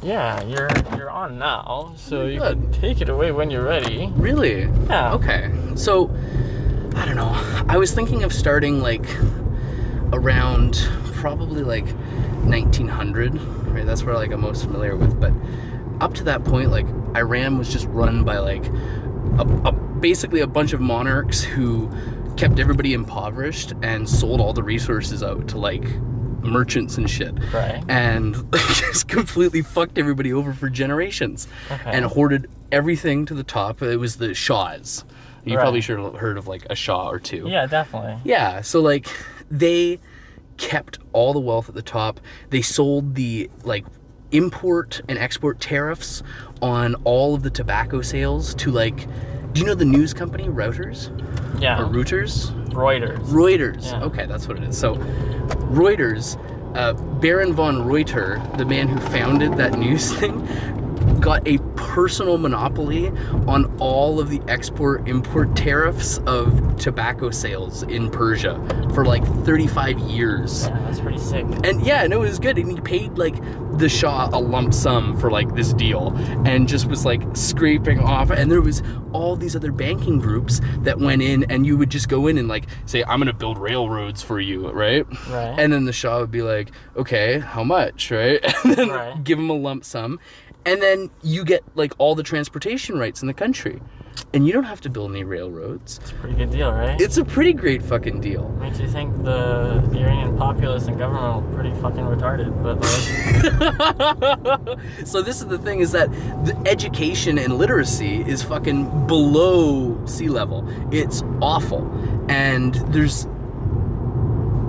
Yeah, you're on now, so you Good. can take it away when you're ready. Really? Yeah. Okay. So, I don't know. I was thinking of starting like around probably like 1900. Right? That's where like I'm most familiar with. But up to that point, like Iran was just run by like basically a bunch of monarchs who kept everybody impoverished and sold all the resources out to like merchants and shit. Right. And just completely fucked everybody over for generations. Okay. And hoarded everything to the top. It was the shahs. You probably should have heard of like a shah or two. Yeah, definitely. Yeah, so like they kept all the wealth at the top. They sold the like import and export tariffs on all of the tobacco sales to like, do you know the news company Reuters? Yeah. Or Reuters? Reuters. Yeah. Yeah. Okay, that's what it is. So Reuters, Baron von Reuter, the man who founded that news thing, got a personal monopoly on all of the export-import tariffs of tobacco sales in Persia for like 35 years. Yeah, that's pretty sick. And yeah, no, it was good. And he paid like the Shah a lump sum for like this deal and just was like scraping off. And there was all these other banking groups that went in, and you would just go in and like say, I'm going to build railroads for you, right? Right. And then the Shah would be like, okay, how much, right? And then give him a lump sum. And then you get like all the transportation rights in the country. And you don't have to build any railroads. It's a pretty good deal, right? It's a pretty great fucking deal. Makes you think the Iranian populace and government are pretty fucking retarded, but like... So this is the thing, is that the education and literacy is fucking below sea level. It's awful. And there's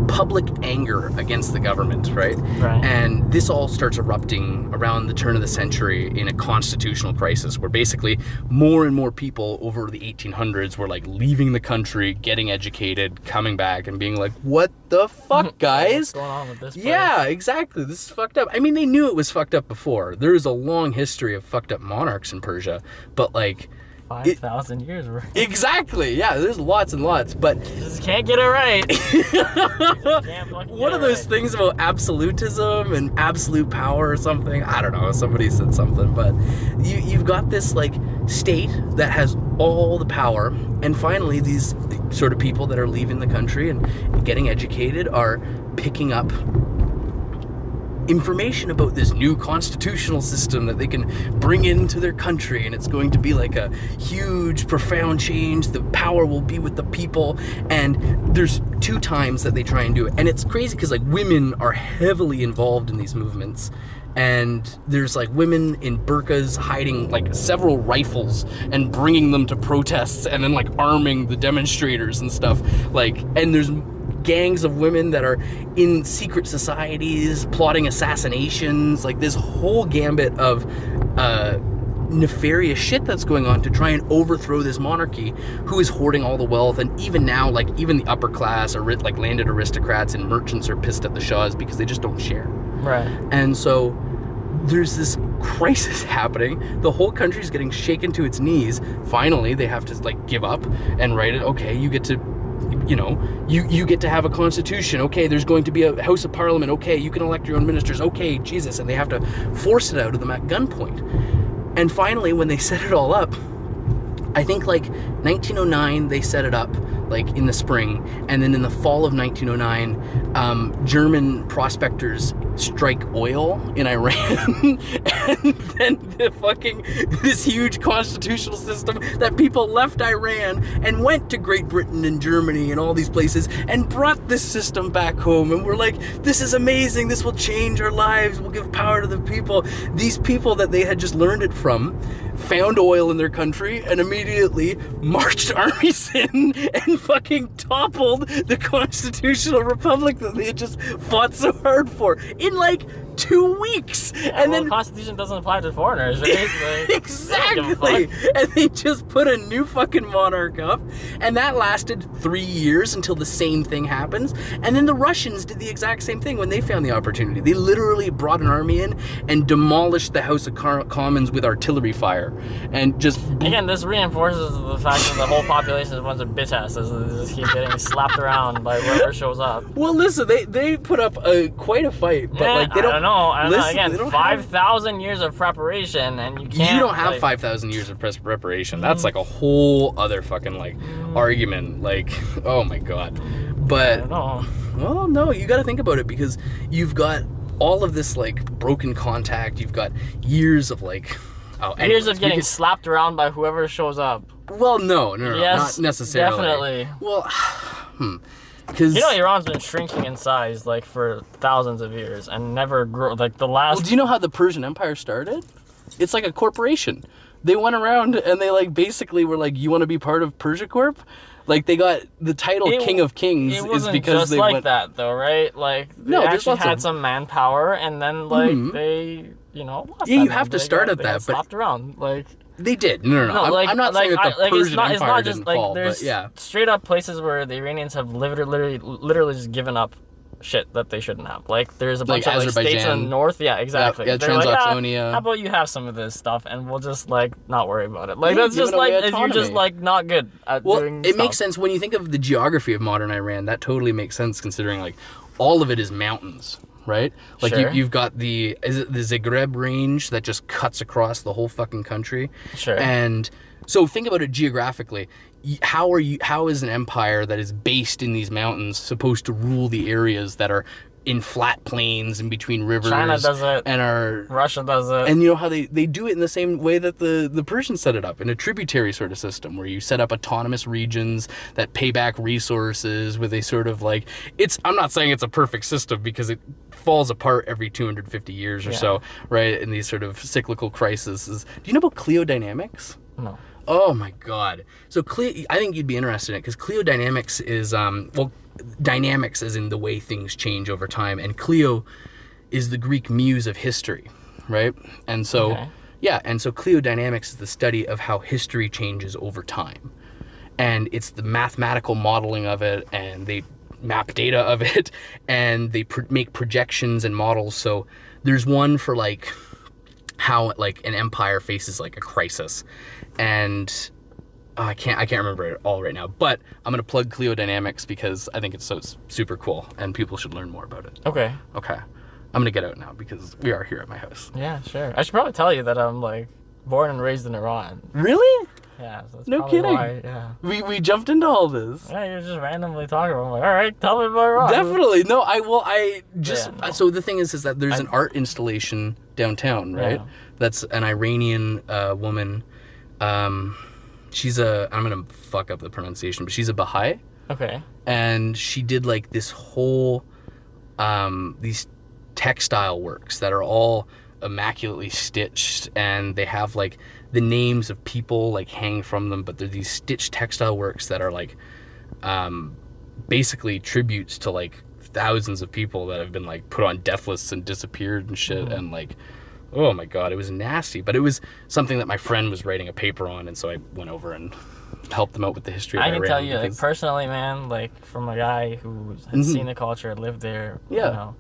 public anger against the government, right? Right. And this all starts erupting around the turn of the century in a constitutional crisis where basically more and more people over the 1800s were like leaving the country, getting educated, coming back and being like, what the fuck, guys? What's going on with this place? Yeah, exactly. This is fucked up. I mean, they knew it was fucked up before. There is a long history of fucked up monarchs in Persia, but like 5,000 years, right? Exactly. Yeah, there's lots and lots, but Just can't get it right. one of those things about absolutism and absolute power or something, I don't know, somebody said something, but you've got this like state that has all the power, and finally these sort of people that are leaving the country and getting educated are picking up information about this new constitutional system that they can bring into their country, and it's going to be like a huge, profound change. The power will be with the people, and there's 2 times that they try and do it, and it's crazy because like women are heavily involved in these movements, and there's like women in burqas hiding like several rifles and bringing them to protests and then like arming the demonstrators and stuff, like, and there's gangs of women that are in secret societies plotting assassinations, like this whole gambit of nefarious shit that's going on to try and overthrow this monarchy who is hoarding all the wealth. And even now, like even the upper class or like landed aristocrats and merchants are pissed at the Shahs because they just don't share. Right. And so there's this crisis happening. The whole country's getting shaken to its knees. Finally, they have to like give up and write it. Okay, you get to, you know, you get to have a constitution. Okay, there's going to be a House of Parliament. Okay, you can elect your own ministers. Okay, Jesus. And they have to force it out of them at gunpoint. And finally, when they set it all up, I think like 1909, they set it up like in the spring. And then in the fall of 1909, German prospectors strike oil in Iran. And then this huge constitutional system that people left Iran and went to Great Britain and Germany and all these places and brought this system back home. And we're like, this is amazing. This will change our lives. We'll give power to the people. These people that they had just learned it from found oil in their country and immediately marched armies in and fucking toppled the constitutional republic that they had just fought so hard for in like 2 weeks. Yeah, and then the Constitution doesn't apply to foreigners, right? Like, exactly. And they just put a new fucking monarch up, and that lasted 3 years until the same thing happens. And then the Russians did the exact same thing when they found the opportunity. They literally brought an army in and demolished the House of Commons with artillery fire, and just again, this reinforces the fact that the whole population is a bunch of bitch asses. They just keep getting slapped around by whoever shows up. Well, listen, they put up quite a fight, but like they don't know. And Listen, again, they don't 5,000 years of preparation, and you can't. You don't have like, 5,000 years of preparation. That's like a whole other fucking like argument. Like, oh my god. But I don't know. well, no, you got to think about it because you've got all of this like broken contact. You've got years of like Years of getting slapped around by whoever shows up. Well, no, Yes, not necessarily. definitely. Well, because You know, Iran's been shrinking in size like for thousands of years and never grow. Like the last. Well, do you know how the Persian Empire started? It's like a corporation. They went around and they like basically were like, "You want to be part of Persia Corp?" Like they got the title King of Kings It is wasn't because just they like went. that though, right? Like they No, there's actually lots had of- some manpower, and then like they, you know, lost Yeah, that you have to they start got- at they that, got but- slapped around like. They did. No. I'm not saying that the Persian Empire didn't fall, there's but yeah. straight up places where the Iranians have literally just given up shit that they shouldn't have. Like there's a bunch Like of like, states in the Azerbaijan. north. Yeah, exactly. Yeah, They're like, Transoxania. how about you have some of this stuff and we'll just like not worry about it. Like Yeah, that's just giving away like if you're just autonomy. like not good at Well, doing it stuff. makes sense when you think of the geography of modern Iran. That totally makes sense considering like all of it is mountains, right? Like Sure. you've got the Zagreb range that just cuts across the whole fucking country. Sure. And so think about it geographically. How is an empire that is based in these mountains supposed to rule the areas that are in flat plains in between rivers? China does it. And are Russia does it. and you know how they do it in the same way that the Persians set it up, in a tributary sort of system where you set up autonomous regions that pay back resources where they sort of like I'm not saying it's a perfect system because it falls apart every 250 years or so, right? In these sort of cyclical crises. Do you know about Cleodynamics? No. Oh my god. So I think you'd be interested in it because Cleodynamics is dynamics as in the way things change over time, and Cleo is the Greek muse of history, right? And so so Cleodynamics is the study of how history changes over time. And it's the mathematical modeling of it, and they map data of it, and they make projections and models. So there's one for like how like an empire faces like a crisis, and I can't remember it all right now, but I'm gonna plug Cleodynamics because I think it's so super cool and people should learn more about it. Okay. Okay, I'm gonna get out now because we are here at my house. Yeah, sure. I should probably tell you that I'm like born and raised in Iran. Really? Yeah. So that's No probably kidding. why, yeah. We jumped into all this. Yeah, you're just randomly talking about. I'm like, all right, tell me about Iran. Definitely. No, I just Yeah. so the thing is that there's an art installation downtown, right? Yeah. That's an Iranian woman. She's I'm gonna fuck up the pronunciation, but she's a Baha'i. Okay. And she did like this whole these textile works that are all immaculately stitched, and they have like the names of people like hang from them, but they're these stitched textile works that are like basically tributes to like thousands of people that have been like put on death lists and disappeared and shit. And like, oh my god, it was nasty, but it was something that my friend was writing a paper on, and so I went over and helped them out with the history of I can Iran tell you, like, because- personally, man, like, from a guy who has seen the culture, lived there, you Yeah. know,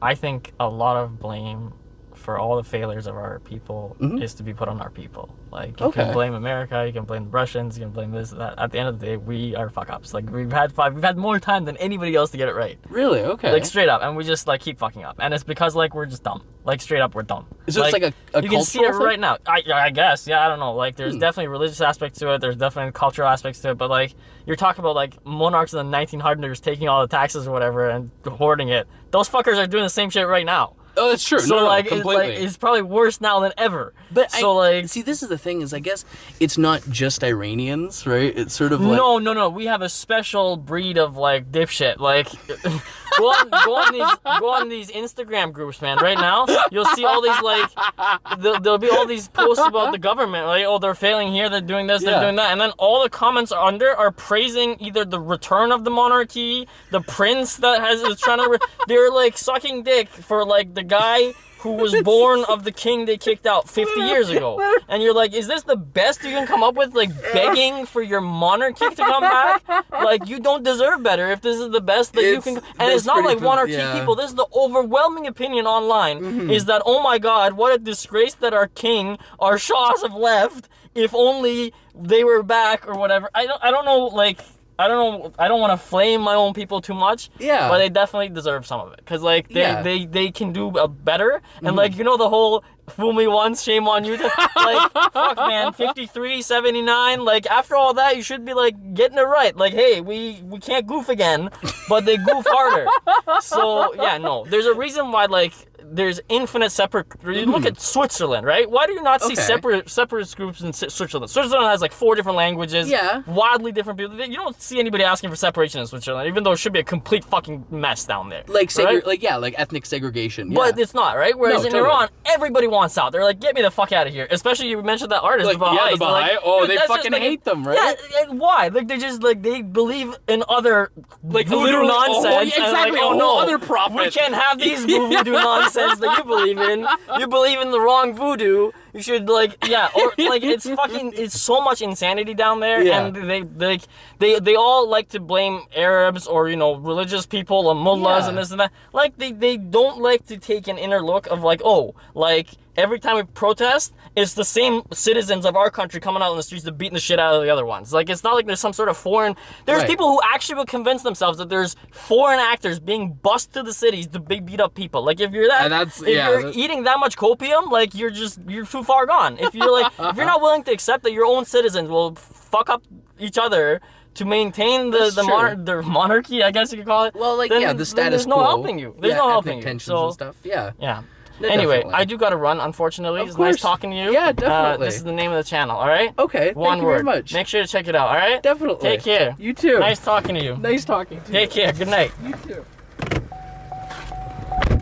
I think a lot of blame for all the failures of our people is to be put on our people. Like, you can blame America, you can blame the Russians, you can blame this, that. At the end of the day, we are fuck-ups. Like, we've had more time than anybody else to get it right. Really? Okay. Like, straight up, and we just, like, keep fucking up. And it's because, like, we're just dumb. Like, straight up, we're dumb. So it's like a you can see it cultural thing? right now. I guess, yeah, I don't know. Like, there's definitely religious aspects to it. There's definitely cultural aspects to it. But, like, you're talking about, like, monarchs in the 1900s taking all the taxes or whatever and hoarding it. Those fuckers are doing the same shit right now. Oh, that's true. So, no, like, completely. it's probably worse now than ever. But so, like... see, this is the thing is, I guess it's not just Iranians, right? It's sort of like... No. We have a special breed of, like, dipshit. Like, go on these Instagram groups, man. Right now, you'll see all these, like, there'll be all these posts about the government. Like, oh, they're failing here, they're doing this, they're doing that. And then all the comments under are praising either the return of the monarchy, the prince that is trying to... they're, like, sucking dick for, like, the guy who was born of the king they kicked out 50 years ago. And you're like, is this the best you can come up with? Like, begging for your monarchy to come back? Like, you don't deserve better if this is the best that you can... And it's not like one or two people. This is the overwhelming opinion online, is that, oh my god, what a disgrace that our king, our shahs have left. If only they were back or whatever. I don't know, like... I don't want to flame my own people too much. Yeah. But they definitely deserve some of it, because like they can do better, and like the whole fool me once, shame on you. Like, fuck, man, 53, 79. Like, after all that, you should be like getting it right. Like, hey, we can't goof again, but they goof harder. So yeah, no, there's a reason why like there's infinite separate. You look at Switzerland, right? Why do you not see separate groups in Switzerland? Switzerland has like 4 different languages. Yeah. Wildly different people. You don't see anybody asking for separation in Switzerland, even though it should be a complete fucking mess down there. Like like ethnic segregation. Yeah. But it's not, right? Whereas in Iran, everybody wants out. They're like, get me the fuck out of here. Especially you mentioned that artist, like, the Baha'is. Yeah, the Baha'i. Like, they fucking hate them, right? Yeah, why? Like they just like they believe in other like voodoo nonsense. Exactly. And, like, no, other prophet. We can't have these voodoo nonsense that you believe in. You believe in the wrong voodoo. You should or like it's so much insanity down there, and they all like to blame Arabs or religious people or mullahs and this and that. Like they don't like to take an inner look of like, oh, like every time we protest, it's the same citizens of our country coming out in the streets to beating the shit out of the other ones. Like, it's not like there's some sort of foreign. There's people who actually will convince themselves that there's foreign actors being bussed to the cities to beat up people. Like, if you're you're eating that much copium, like you're too far gone. If you're like if you're not willing to accept that your own citizens will fuck up each other to maintain the monarchy, I guess you could call it. Well, like the status quo. There's no helping you. There's no helping you. Tensions and stuff. Yeah. Yeah. No, anyway, definitely. I do gotta run, unfortunately. It's course. nice talking to you. Yeah, definitely. This is the name of the channel, alright? Okay, One thank word. you very much. Make sure to check it out, alright? Definitely. Take care. You too. Nice talking to you. Nice talking to you. Take care. Good night. You too.